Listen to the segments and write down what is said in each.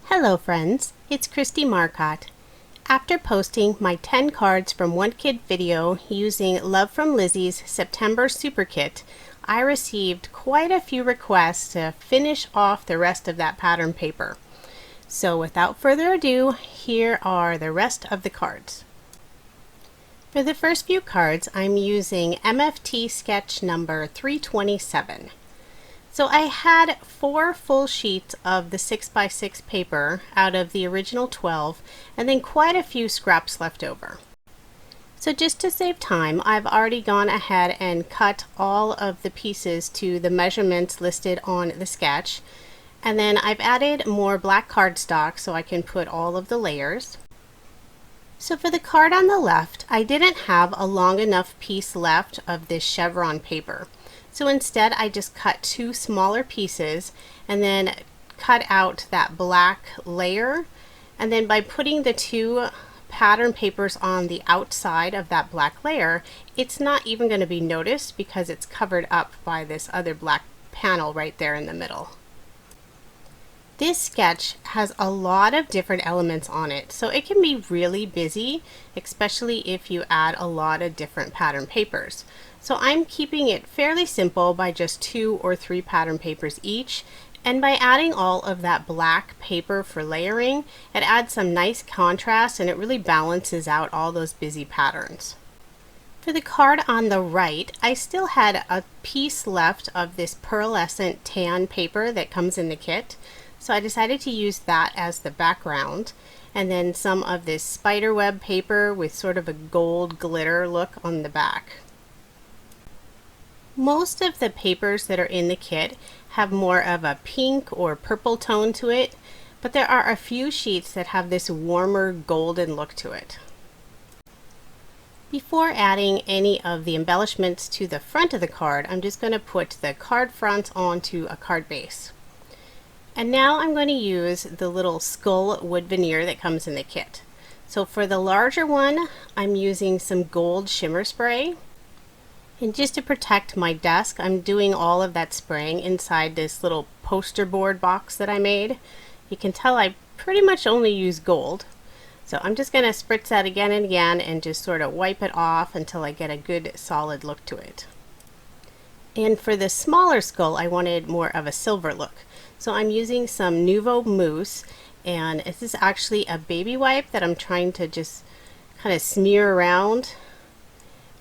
Hello friends, it's Kristie Marcotte. After posting my 10 cards from One Kid video using Love From Lizi's September Super Kit, I received quite a few requests to finish off the rest of that pattern paper. So without further ado, here are the rest of the cards. For the first few cards, I'm using MFT sketch number 327. So I had 4 full sheets of the 6x6 paper out of the original 12, and then quite a few scraps left over. So just to save time, I've already gone ahead and cut all of the pieces to the measurements listed on the sketch, and then I've added more black cardstock so I can put all of the layers. So for the card on the left, I didn't have a long enough piece left of this chevron paper. So instead I just cut 2 smaller pieces and then cut out that black layer, and then by putting the 2 pattern papers on the outside of that black layer, it's not even going to be noticed because it's covered up by this other black panel right there in the middle. This sketch has a lot of different elements on it, so it can be really busy, especially if you add a lot of different pattern papers. So I'm keeping it fairly simple by just 2 or 3 pattern papers each, and by adding all of that black paper for layering, it adds some nice contrast and it really balances out all those busy patterns. For the card on the right, I still had a piece left of this pearlescent tan paper that comes in the kit, so I decided to use that as the background, and then some of this spiderweb paper with sort of a gold glitter look on the back. Most of the papers that are in the kit have more of a pink or purple tone to it, but there are a few sheets that have this warmer golden look to it. Before adding any of the embellishments to the front of the card, I'm just going to put the card front onto a card base. And now I'm going to use the little skull wood veneer that comes in the kit. So for the larger one, I'm using some gold shimmer spray. And just to protect my desk, I'm doing all of that spraying inside this little poster board box that I made. You can tell I pretty much only use gold. So I'm just going to spritz that again and again and just sort of wipe it off until I get a good solid look to it. And for the smaller skull, I wanted more of a silver look. So I'm using some Nouveau Mousse, and this is actually a baby wipe that I'm trying to just kind of smear around.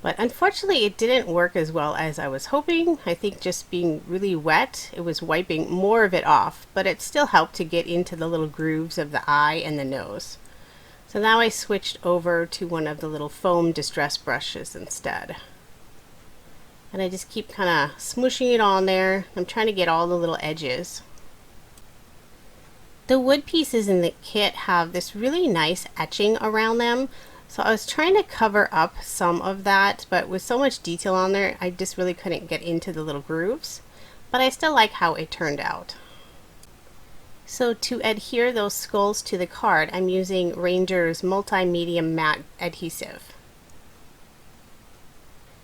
But unfortunately it didn't work as well as I was hoping. I think just being really wet, it was wiping more of it off, but it still helped to get into the little grooves of the eye and the nose. So now I switched over to one of the little foam distress brushes instead. And I just keep kind of smooshing it on there. I'm trying to get all the little edges. The wood pieces in the kit have this really nice etching around them. So I was trying to cover up some of that, but with so much detail on there, I just really couldn't get into the little grooves. But I still like how it turned out. So to adhere those skulls to the card, I'm using Ranger's Multi-Medium Matte Adhesive.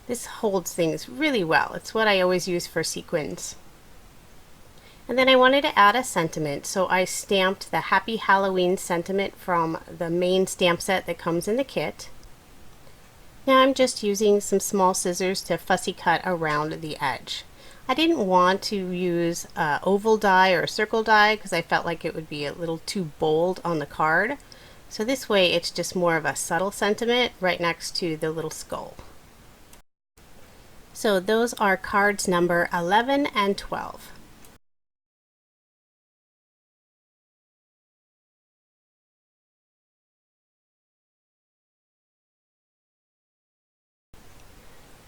This holds things really well. It's what I always use for sequins. And then I wanted to add a sentiment, so I stamped the Happy Halloween sentiment from the main stamp set that comes in the kit. Now I'm just using some small scissors to fussy cut around the edge. I didn't want to use oval die or circle die because I felt like it would be a little too bold on the card. So this way it's just more of a subtle sentiment right next to the little skull. So those are cards number 11 and 12.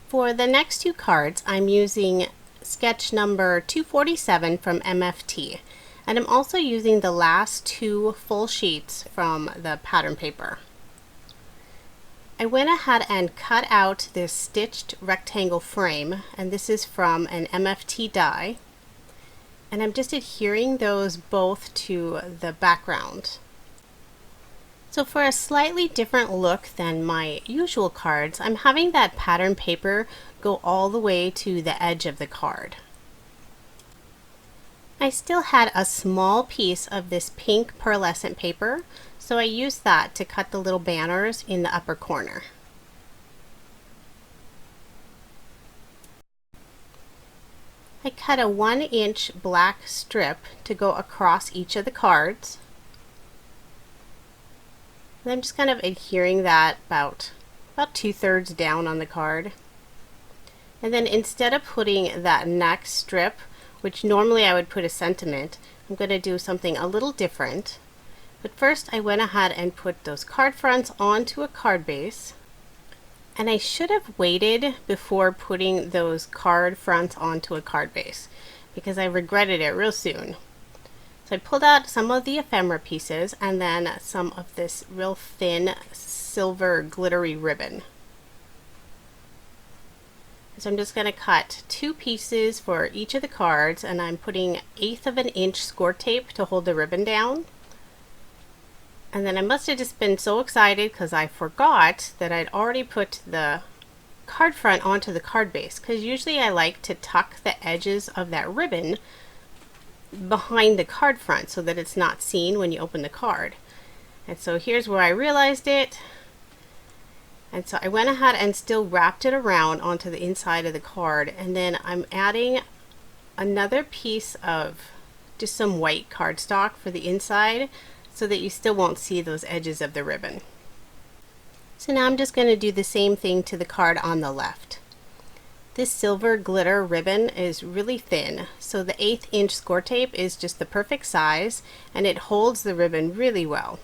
For the next 2 cards, I'm using sketch number 247 from MFT, and I'm also using the last 2 full sheets from the pattern paper. I went ahead and cut out this stitched rectangle frame, and this is from an MFT die, and I'm just adhering those both to the background. So for a slightly different look than my usual cards, I'm having that pattern paper go all the way to the edge of the card. I still had a small piece of this pink pearlescent paper, so I used that to cut the little banners in the upper corner. I cut a 1-inch black strip to go across each of the cards. And I'm just kind of adhering that about 2/3 down on the card. And then instead of putting that next strip, which normally I would put a sentiment, I'm going to do something a little different. But first I went ahead and put those card fronts onto a card base. And I should have waited before putting those card fronts onto a card base because I regretted it real soon. So I pulled out some of the ephemera pieces and then some of this real thin silver glittery ribbon. So I'm just going to cut 2 pieces for each of the cards, and I'm putting 1/8 of an inch score tape to hold the ribbon down. And then I must have just been so excited because I forgot that I'd already put the card front onto the card base, because usually I like to tuck the edges of that ribbon behind the card front so that it's not seen when you open the card. And so here's where I realized it. And so I went ahead and still wrapped it around onto the inside of the card, and then I'm adding another piece of just some white cardstock for the inside so that you still won't see those edges of the ribbon. So now I'm just going to do the same thing to the card on the left. This silver glitter ribbon is really thin, so the 1/8 inch score tape is just the perfect size, and it holds the ribbon really well.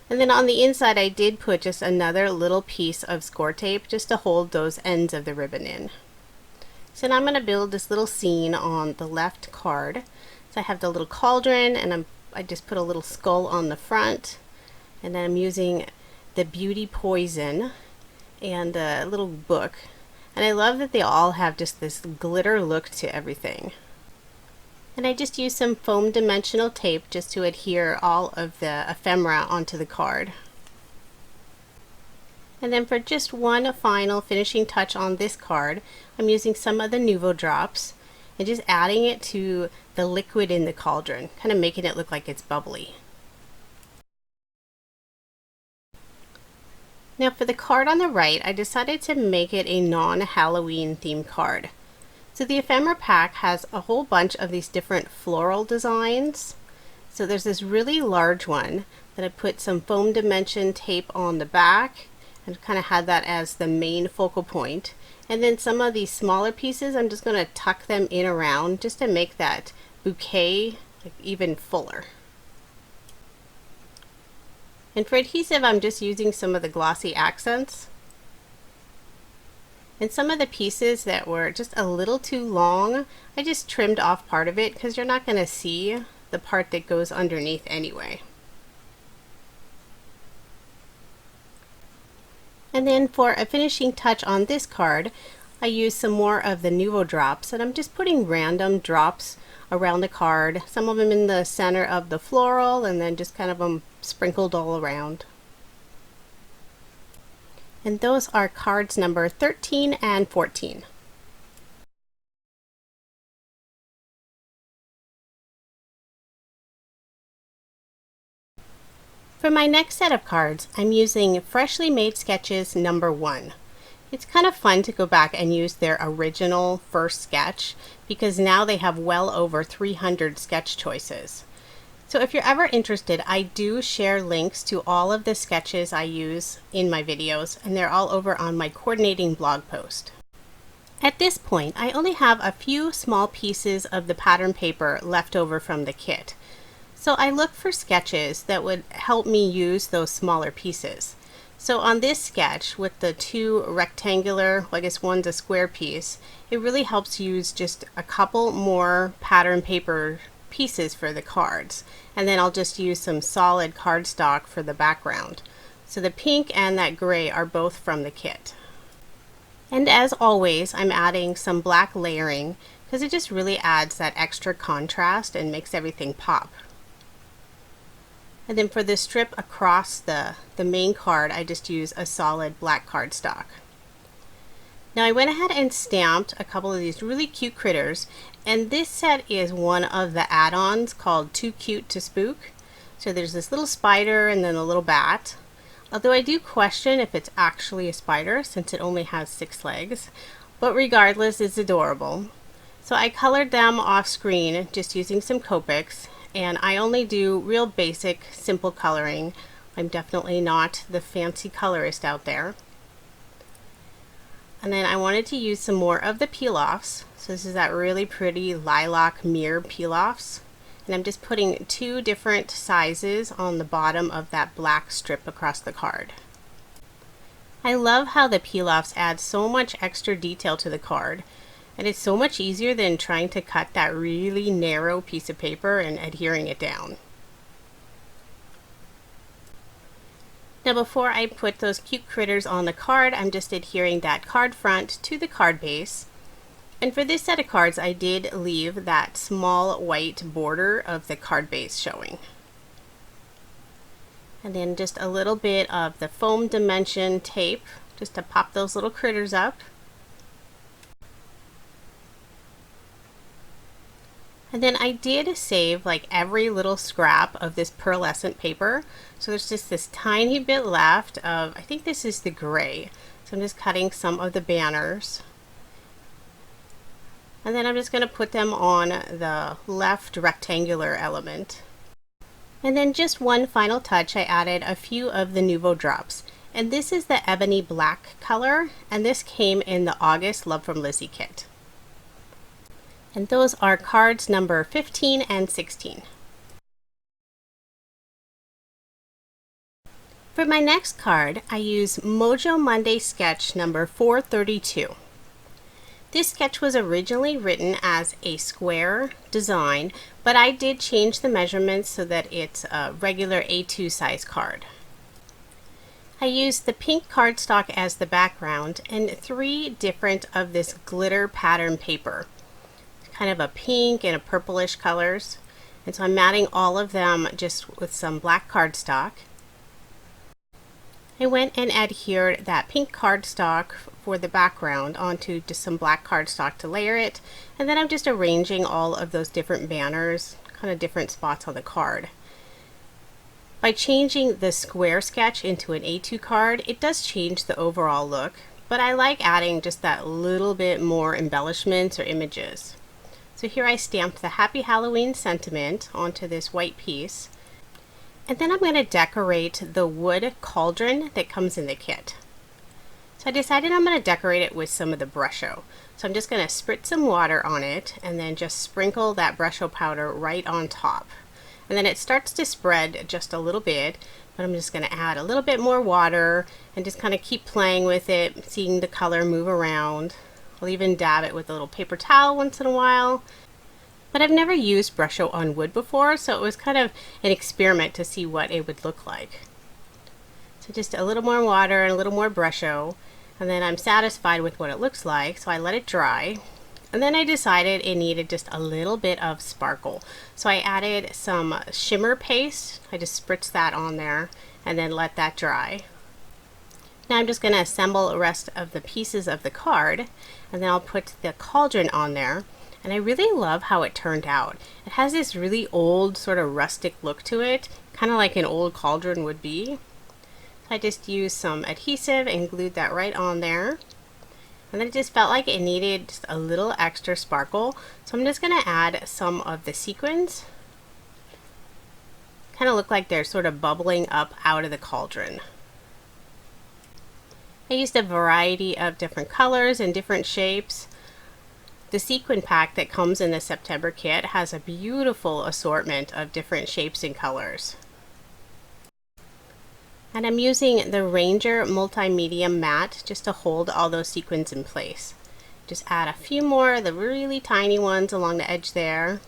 And then on the inside I did put just another little piece of score tape just to hold those ends of the ribbon in. So now I'm going to build this little scene on the left card. So I have the little cauldron, and I just put a little skull on the front, and then I'm using the Beauty Poison and a little book. And I love that they all have just this glitter look to everything. And I just used some foam dimensional tape just to adhere all of the ephemera onto the card. And then for just one final finishing touch on this card, I'm using some of the Nuvo drops and just adding it to the liquid in the cauldron, kind of making it look like it's bubbly. Now for the card on the right, I decided to make it a non-Halloween themed card. So the ephemera pack has a whole bunch of these different floral designs. So there's this really large one that I put some foam dimension tape on the back and kind of had that as the main focal point. And then some of these smaller pieces, I'm just going to tuck them in around just to make that bouquet like even fuller. And for adhesive, I'm just using some of the glossy accents. And some of the pieces that were just a little too long, I just trimmed off part of it because you're not going to see the part that goes underneath anyway. And then for a finishing touch on this card, I used some more of the Nuvo drops, and I'm just putting random drops around the card, some of them in the center of the floral, and then just kind of them sprinkled all around. And those are cards number 13 and 14. For my next set of cards, I'm using Freshly Made Sketches number 1. It's kind of fun to go back and use their original first sketch because now they have well over 300 sketch choices. So if you're ever interested, I do share links to all of the sketches I use in my videos, and they're all over on my coordinating blog post. At this point, I only have a few small pieces of the pattern paper left over from the kit. So I looked for sketches that would help me use those smaller pieces. So on this sketch with the 2 rectangular, well, I guess one's a square piece, it really helps use just a couple more pattern paper pieces for the cards. And then I'll just use some solid cardstock for the background. So the pink and that gray are both from the kit. And as always, I'm adding some black layering because it just really adds that extra contrast and makes everything pop. And then for the strip across the main card, I just use a solid black cardstock. Now I went ahead and stamped a couple of these really cute critters, and this set is one of the add-ons called Too Cute to Spook. So there's this little spider and then a little bat. Although I do question if it's actually a spider since it only has 6 legs, but regardless, it's adorable. So I colored them off screen just using some Copics, and I only do real basic, simple coloring. I'm definitely not the fancy colorist out there. And then I wanted to use some more of the peel-offs. So this is that really pretty lilac mirror peel-offs. And I'm just putting 2 different sizes on the bottom of that black strip across the card. I love how the peel-offs add so much extra detail to the card. And it's so much easier than trying to cut that really narrow piece of paper and adhering it down. Now before I put those cute critters on the card, I'm just adhering that card front to the card base. And for this set of cards, I did leave that small white border of the card base showing. And then just a little bit of the foam dimension tape just to pop those little critters up. And then I did save like every little scrap of this pearlescent paper. So there's just this tiny bit left of, I think this is the gray. So I'm just cutting some of the banners. And then I'm just going to put them on the left rectangular element. And then just one final touch, I added a few of the Nuvo drops. And this is the ebony black color, and this came in the August Love From Lizi kit. And those are cards number 15 and 16. For my next card, I use Mojo Monday sketch number 432. This sketch was originally written as a square design, but I did change the measurements so that it's a regular A2 size card. I used the pink cardstock as the background and 3 different of this glitter pattern paper. Kind of a pink and a purplish colors. And so I'm matting all of them just with some black cardstock. I went and adhered that pink cardstock for the background onto just some black cardstock to layer it. And then I'm just arranging all of those different banners, kind of different spots on the card. By changing the square sketch into an A2 card, it does change the overall look, but I like adding just that little bit more embellishments or images. So here I stamped the Happy Halloween sentiment onto this white piece. And then I'm going to decorate the wood cauldron that comes in the kit. So I decided I'm going to decorate it with some of the Brusho. So I'm just going to spritz some water on it and then just sprinkle that Brusho powder right on top. And then it starts to spread just a little bit, but I'm just going to add a little bit more water and just kind of keep playing with it, seeing the color move around. I'll even dab it with a little paper towel once in a while. But I've never used Brusho on wood before, so it was kind of an experiment to see what it would look like. So just a little more water and a little more Brusho, and then I'm satisfied with what it looks like, so I let it dry. And then I decided it needed just a little bit of sparkle. So I added some shimmer paste. I just spritzed that on there and then let that dry. Now I'm just going to assemble the rest of the pieces of the card, and then I'll put the cauldron on there. And I really love how it turned out. It has this really old sort of rustic look to it, kind of like an old cauldron would be. So I just used some adhesive and glued that right on there. And then it just felt like it needed just a little extra sparkle. So I'm just going to add some of the sequins. Kind of look like they're sort of bubbling up out of the cauldron. I used a variety of different colors and different shapes. The sequin pack that comes in the September kit has a beautiful assortment of different shapes and colors. And I'm using the Ranger Multi-Medium Matte just to hold all those sequins in place. Just add a few more of the really tiny ones along the edge there.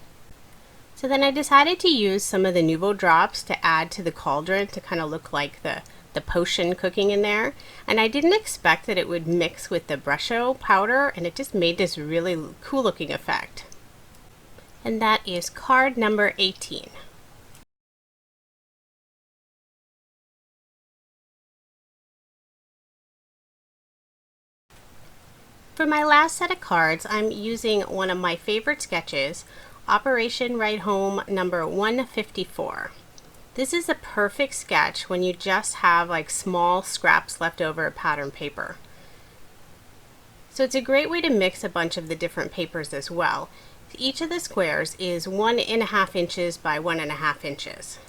So then I decided to use some of the Nuvo drops to add to the cauldron to kind of look like the potion cooking in there. And I didn't expect that it would mix with the Brusho powder, and it just made this really cool looking effect. And that is card number 18. For my last set of cards, I'm using one of my favorite sketches, Operation Ride Home number 154. This is a perfect sketch when you just have like small scraps left over of pattern paper. So it's a great way to mix a bunch of the different papers as well. Each of the squares is 1.5 inches by 1.5 inches.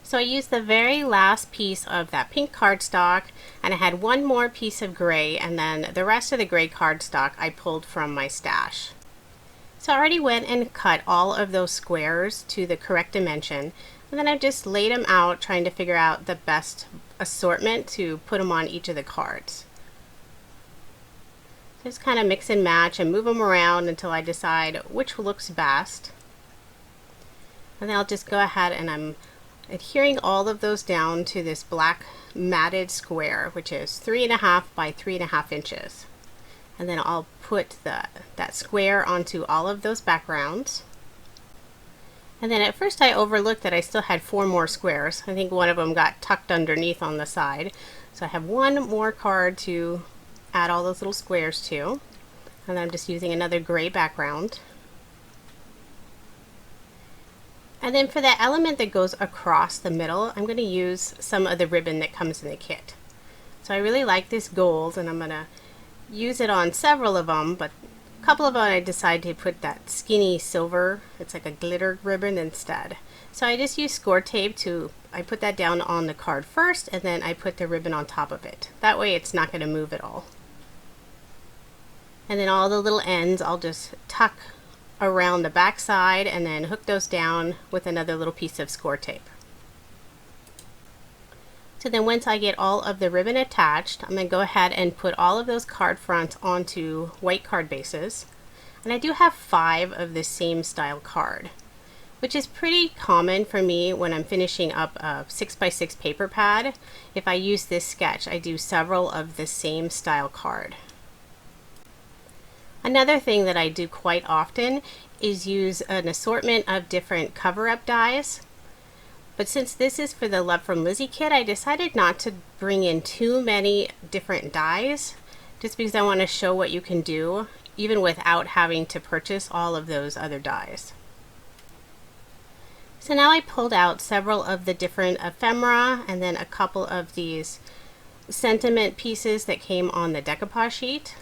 So I used the very last piece of that pink cardstock, and I had one more piece of gray, and then the rest of the gray cardstock I pulled from my stash. So I already went and cut all of those squares to the correct dimension, and then I just laid them out trying to figure out the best assortment to put them on each of the cards. Just kind of mix and match and move them around until I decide which looks best. And then I'll just go ahead and I'm adhering all of those down to this black matted square, which is 3.5 by 3.5 inches. And then I'll put that square onto all of those backgrounds. And then at first I overlooked that I still had 4 more squares. I think one of them got tucked underneath on the side. So I have one more card to add all those little squares to. And I'm just using another gray background. And then for that element that goes across the middle, I'm going to use some of the ribbon that comes in the kit. So I really like this gold, and I'm going to use it on several of them, but a couple of them I decided to put that skinny silver, it's like a glitter ribbon instead. So I just use score tape I put that down on the card first, and then I put the ribbon on top of it. That way it's not going to move at all. And then all the little ends I'll just tuck around the back side and then hook those down with another little piece of score tape. So then once I get all of the ribbon attached, I'm going to go ahead and put all of those card fronts onto white card bases. And I do have 5 of the same style card, which is pretty common for me when I'm finishing up a 6x6 paper pad. If I use this sketch, I do several of the same style card. Another thing that I do quite often is use an assortment of different cover-up dies. But since this is for the Love From Lizi kit, I decided not to bring in too many different dies, just because I want to show what you can do even without having to purchase all of those other dies. So now I pulled out several of the different ephemera and then a couple of these sentiment pieces that came on the decoupage sheet.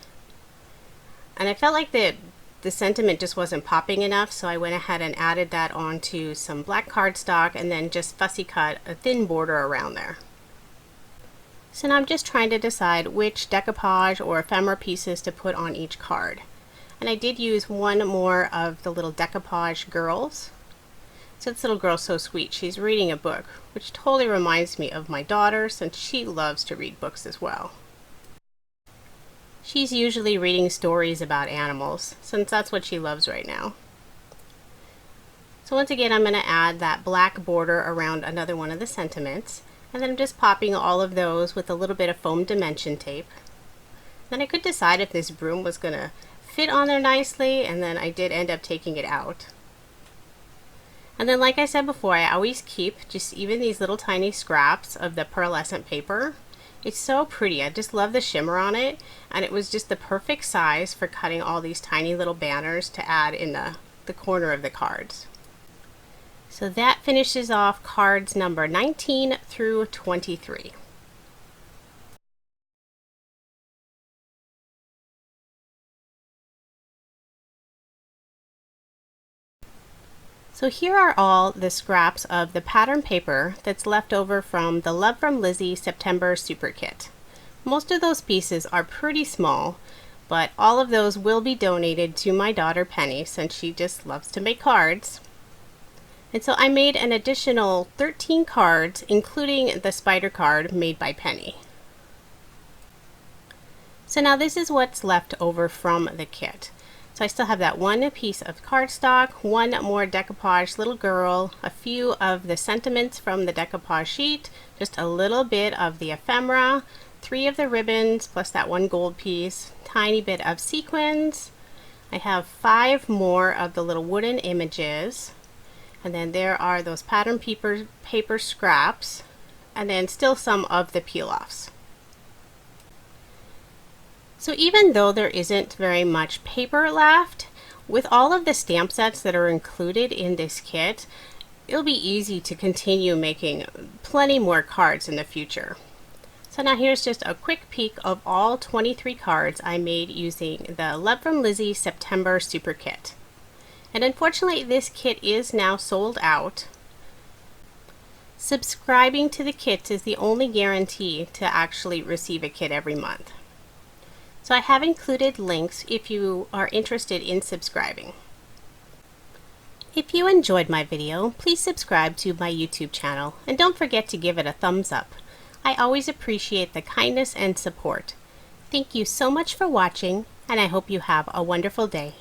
And I felt like the sentiment just wasn't popping enough, so I went ahead and added that onto some black cardstock and then just fussy cut a thin border around there. So now I'm just trying to decide which decoupage or ephemera pieces to put on each card. And I did use one more of the little decoupage girls. So this little girl's so sweet. She's reading a book, which totally reminds me of my daughter since she loves to read books as well. She's usually reading stories about animals, since that's what she loves right now. So once again, I'm going to add that black border around another one of the sentiments, and then I'm just popping all of those with a little bit of foam dimension tape. Then I could decide if this broom was going to fit on there nicely, and then I did end up taking it out. And then like I said before, I always keep just even these little tiny scraps of the pearlescent paper. It's so pretty. I just love the shimmer on it, and it was just the perfect size for cutting all these tiny little banners to add in the corner of the cards. So that finishes off cards number 19 through 23. So here are all the scraps of the pattern paper that's left over from the Love From Lizi September Super Kit. Most of those pieces are pretty small, but all of those will be donated to my daughter Penny since she just loves to make cards. And so I made an additional 13 cards, including the spider card made by Penny. So now this is what's left over from the kit. So I still have that one piece of cardstock, one more decoupage little girl, a few of the sentiments from the decoupage sheet, just a little bit of the ephemera, 3 of the ribbons plus that one gold piece, tiny bit of sequins. I have 5 more of the little wooden images, and then there are those pattern paper scraps, and then still some of the peel-offs. So even though there isn't very much paper left, with all of the stamp sets that are included in this kit, it'll be easy to continue making plenty more cards in the future. So now here's just a quick peek of all 23 cards I made using the Love From Lizi September Super Kit. And unfortunately, this kit is now sold out. Subscribing to the kits is the only guarantee to actually receive a kit every month. So I have included links if you are interested in subscribing. If you enjoyed my video, please subscribe to my YouTube channel and don't forget to give it a thumbs up. I always appreciate the kindness and support. Thank you so much for watching, and I hope you have a wonderful day.